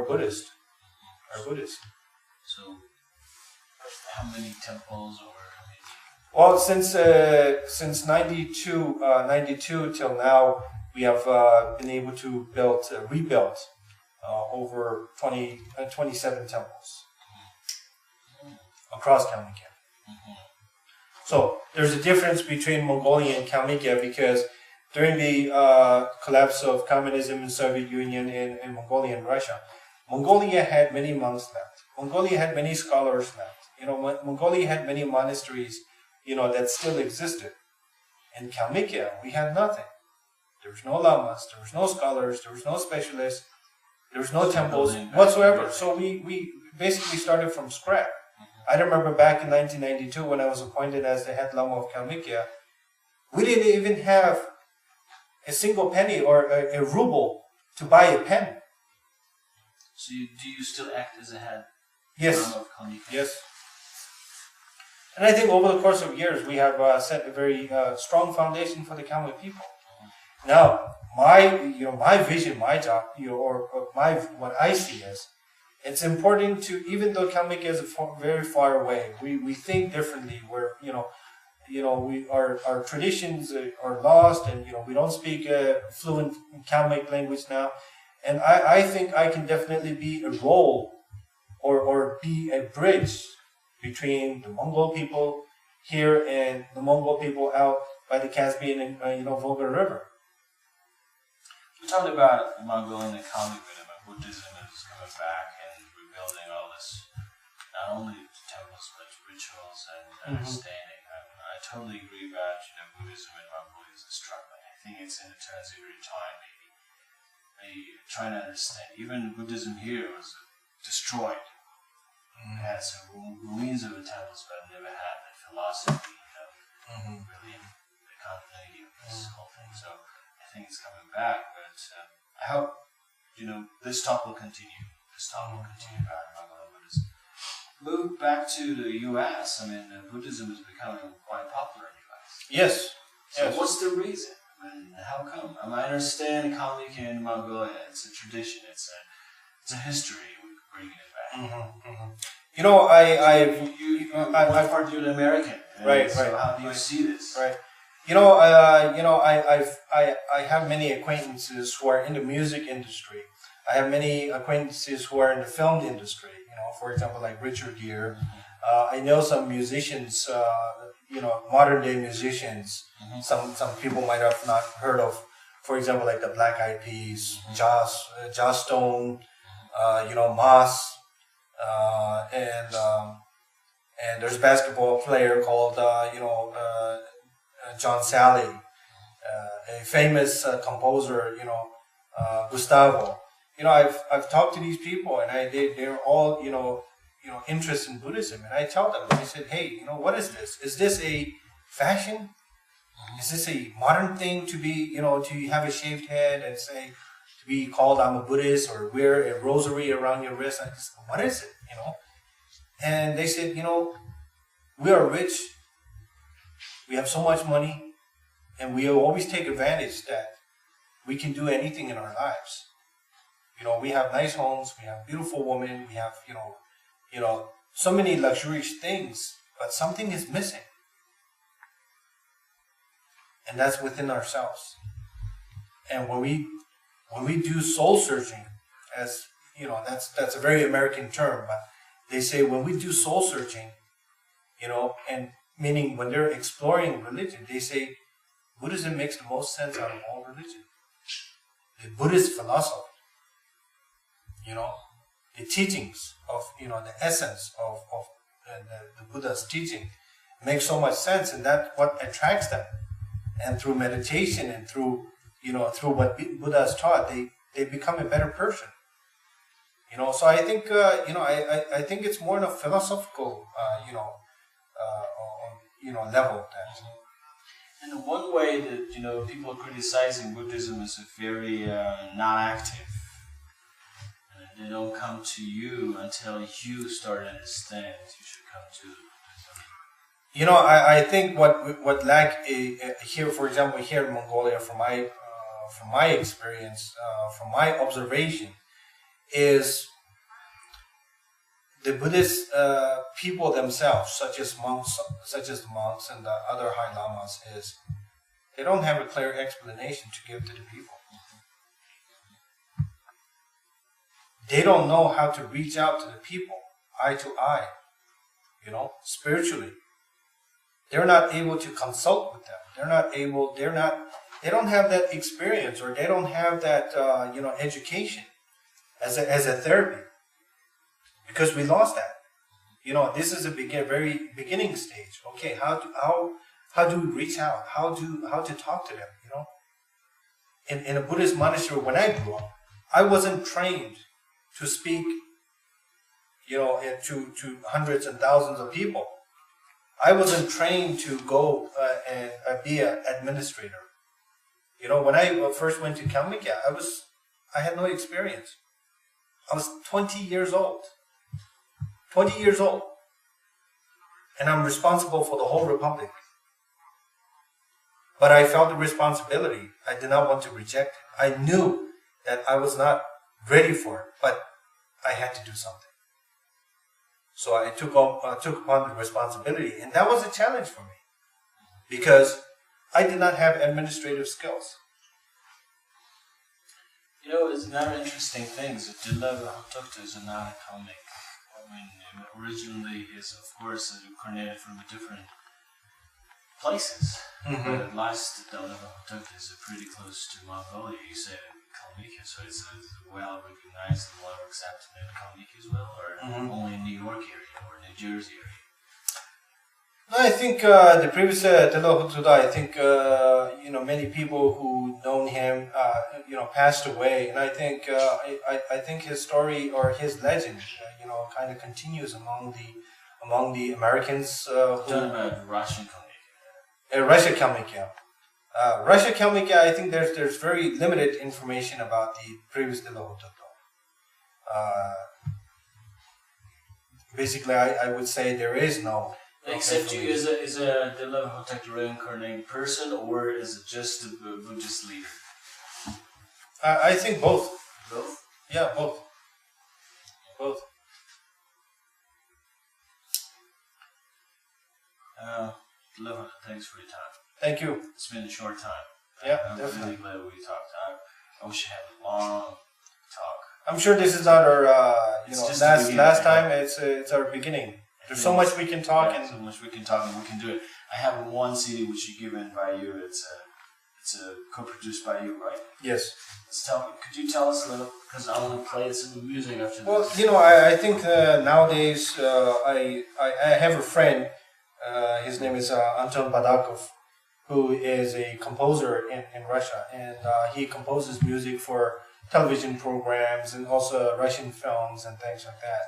Buddhist. So, how many temples or how many? Well, since 92 till now, we have been able to rebuild over 27 temples across Kalmykia. So there's a difference between Mongolia and Kalmykia because during the collapse of communism in Soviet Union in Mongolia and Russia, Mongolia had many monks left. Mongolia had many scholars left. Mongolia had many monasteries, that still existed. In Kalmykia, we had nothing. There was no lamas, there was no scholars, there was no specialists, there was no temples whatsoever. So we basically started from scratch. I remember back in 1992 when I was appointed as the head lama of Kalmykia, we didn't even have a single penny or a ruble to buy a pen. So do you still act as a head lama of Kalmykia? Yes. And I think over the course of years, we have set a very strong foundation for the Kalmyk people. Now, my vision, my job, what I see is, it's important to, even though Kalmykia is very far away, we think differently. Our traditions are lost, and we don't speak fluent Kalmyk language now. And I think I can definitely be a role or be a bridge between the Mongol people here and the Mongol people out by the Caspian and Volga River. We talked about Mongolian and Kalmyk Buddhism is coming back and rebuilding all this, not only temples but rituals and understanding. I totally agree about Buddhism in Mongolia is struggling. I think it's in a transitory time. Maybe trying to understand. Even Buddhism here was destroyed. It had some ruins of the temples, but never had the philosophy, really the continuity of this whole thing. So I think it's coming back, but I hope, this talk will continue. About Mongolian Buddhism. Move back to the U.S. Buddhism is becoming quite popular in the U.S. Yes. So what's the reason? How come? I understand Kalmykia in Mongolia. It's a tradition. It's a history. We're bringing it back. I've heard you're an American. Right. So how do you see this? Right. I have many acquaintances who are in the music industry. I have many acquaintances who are in the film industry. For example, like Richard Gere. I know some musicians. Modern day musicians. Some people might have not heard of. For example, like the Black Eyed Peas, Joss Stone, Moss. And there's a basketball player called John Sally, a famous composer, Gustavo. I've talked to these people, and they're all interested in Buddhism, and I tell them, I said, hey, what is this? Is this a fashion? Is this a modern thing to be, to have a shaved head and say, to be called I'm a Buddhist, or wear a rosary around your wrist? I just, what is it? And they said, we are rich, we have so much money, and we always take advantage that we can do anything in our lives. We have nice homes, we have beautiful women, we have, so many luxurious things, but something is missing. And that's within ourselves. And when we do soul searching, as that's a very American term, but they say when we do soul searching, and meaning when they're exploring religion, they say Buddhism makes the most sense out of all religion. The Buddhist philosophy, the teachings of, the essence of the Buddha's teaching makes so much sense, and that's what attracts them. And through meditation and through what Buddha has taught, they become a better person. So I think, I think it's more on a philosophical, level. And one way that, people are criticizing Buddhism is very non-active. And they don't come to you until you start to understand you should come to Buddhism. I think what lack here, for example, here in Mongolia, from my experience, from my observation, is the Buddhist people themselves, such as the monks and the other high lamas, is they don't have a clear explanation to give to the people. They don't know how to reach out to the people, eye to eye, spiritually. They're not able to consult with them. They don't have that experience, or they don't have that, education as a therapy. Because we lost that. This is a very beginning stage. Okay, how do we reach out? How to talk to them? In a Buddhist monastery, when I grew up, I wasn't trained to speak, to hundreds and thousands of people. I wasn't trained to go and be an administrator. When I first went to Kalmykia, I had no experience. I was 20 years old. 20 years old. And I'm responsible for the whole republic. But I felt the responsibility. I did not want to reject it. I knew that I was not ready for it, but I had to do something. So I took upon the responsibility, and that was a challenge for me, because I did not have administrative skills. It's another interesting thing. The Tilopa is not a comic. Originally is, of course, incarnated from different places. Mm-hmm. But at last, the Tilopa is pretty close to Mongolia. You said Kalmykia, so it's well recognized and well accepted in Kalmykia as well, or only in New York area or New Jersey area? No, I think the previous Telo Tulku, I think many people who known him, passed away, and I think I think his story or his legend, kind of continues among the Americans. Talking about Russian Kalmykia. Russia Kalmykia. Russia Kalmykia, I think there's very limited information about the previous Telo Tulku. Basically, I would say there is no. Except you is a Tilopa reincarnated person, or is it just a Buddhist leader? I think both. Both? Yeah, both. Both. Tilopa, thanks for your time. Thank you. It's been a short time. Yeah, I'm definitely. really glad we talked. I wish I had a long talk. I'm sure this is not our last time. It's our beginning. There's so much we can talk, and so much we can talk, and we can do it. I have one CD which you given by you. It's co-produced by you, right? Yes. Could you tell us a little? Because I want to play some music after this. Well, I think nowadays I have a friend. His name is Anton Badakov, who is a composer in Russia, and he composes music for television programs and also Russian films and things like that.